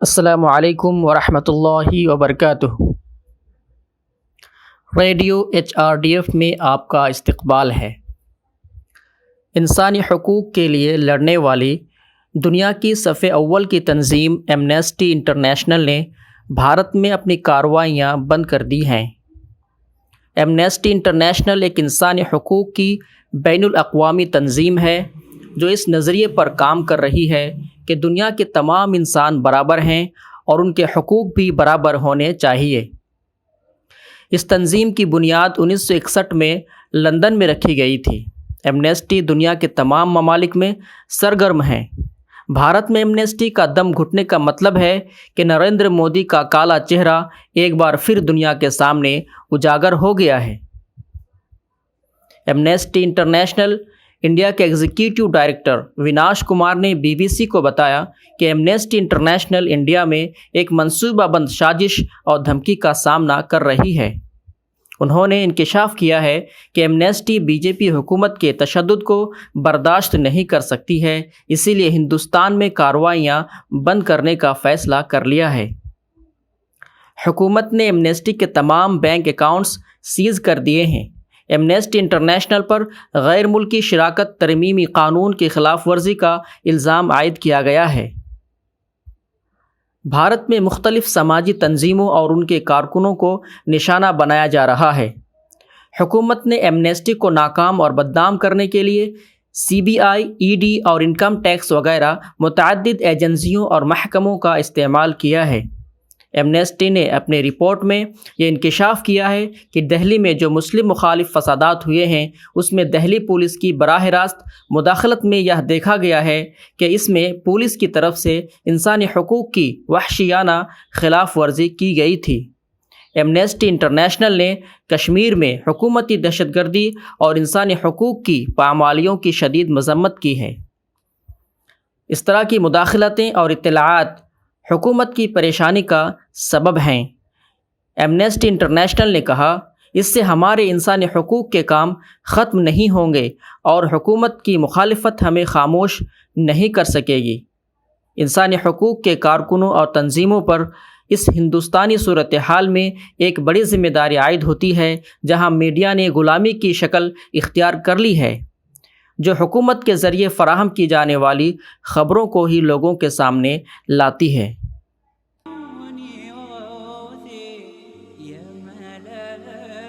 السلام علیکم ورحمۃ اللہ وبرکاتہ۔ ریڈیو HRDF میں آپ کا استقبال ہے۔ انسانی حقوق کے لیے لڑنے والی دنیا کی صف اول کی تنظیم ایمنسٹی انٹرنیشنل نے بھارت میں اپنی کارروائیاں بند کر دی ہیں۔ ایمنسٹی انٹرنیشنل ایک انسانی حقوق کی بین الاقوامی تنظیم ہے جو اس نظریے پر کام کر رہی ہے کہ دنیا کے تمام انسان برابر ہیں اور ان کے حقوق بھی برابر ہونے چاہیے۔ اس تنظیم کی بنیاد 1961 میں لندن میں رکھی گئی تھی۔ ایمنسٹی دنیا کے تمام ممالک میں سرگرم ہیں۔ بھارت میں ایمنسٹی کا دم گھٹنے کا مطلب ہے کہ نریندر مودی کا کالا چہرہ ایک بار پھر دنیا کے سامنے اجاگر ہو گیا ہے۔ ایمنسٹی انٹرنیشنل انڈیا کے ایگزیکٹو ڈائریکٹر ویناش کمار نے BBC کو بتایا کہ ایمنسٹی انٹرنیشنل انڈیا میں ایک منصوبہ بند سازش اور دھمکی کا سامنا کر رہی ہے۔ انہوں نے انکشاف کیا ہے کہ ایمنسٹی BJP حکومت کے تشدد کو برداشت نہیں کر سکتی ہے، اسی لیے ہندوستان میں کارروائیاں بند کرنے کا فیصلہ کر لیا ہے۔ حکومت نے ایمنسٹی کے تمام بینک اکاؤنٹس سیز کر دیے ہیں۔ ایمنسٹی انٹرنیشنل پر غیر ملکی شراکت ترمیمی قانون کی خلاف ورزی کا الزام عائد کیا گیا ہے۔ بھارت میں مختلف سماجی تنظیموں اور ان کے کارکنوں کو نشانہ بنایا جا رہا ہے۔ حکومت نے ایمنسٹی کو ناکام اور بدنام کرنے کے لیے CBI، ED اور انکم ٹیکس وغیرہ متعدد ایجنسیوں اور محکموں کا استعمال کیا ہے۔ ایمنسٹی نے اپنے رپورٹ میں یہ انکشاف کیا ہے کہ دہلی میں جو مسلم مخالف فسادات ہوئے ہیں اس میں دہلی پولیس کی براہ راست مداخلت میں یہ دیکھا گیا ہے کہ اس میں پولیس کی طرف سے انسانی حقوق کی وحشیانہ خلاف ورزی کی گئی تھی۔ ایمنسٹی انٹرنیشنل نے کشمیر میں حکومتی دہشت گردی اور انسانی حقوق کی پامالیوں کی شدید مذمت کی ہے۔ اس طرح کی مداخلتیں اور اطلاعات حکومت کی پریشانی کا سبب ہیں۔ ایمنسٹی انٹرنیشنل نے کہا، اس سے ہمارے انسانی حقوق کے کام ختم نہیں ہوں گے اور حکومت کی مخالفت ہمیں خاموش نہیں کر سکے گی۔ انسانی حقوق کے کارکنوں اور تنظیموں پر اس ہندوستانی صورتحال میں ایک بڑی ذمہ داری عائد ہوتی ہے جہاں میڈیا نے غلامی کی شکل اختیار کر لی ہے، جو حکومت کے ذریعے فراہم کی جانے والی خبروں کو ہی لوگوں کے سامنے لاتی ہے۔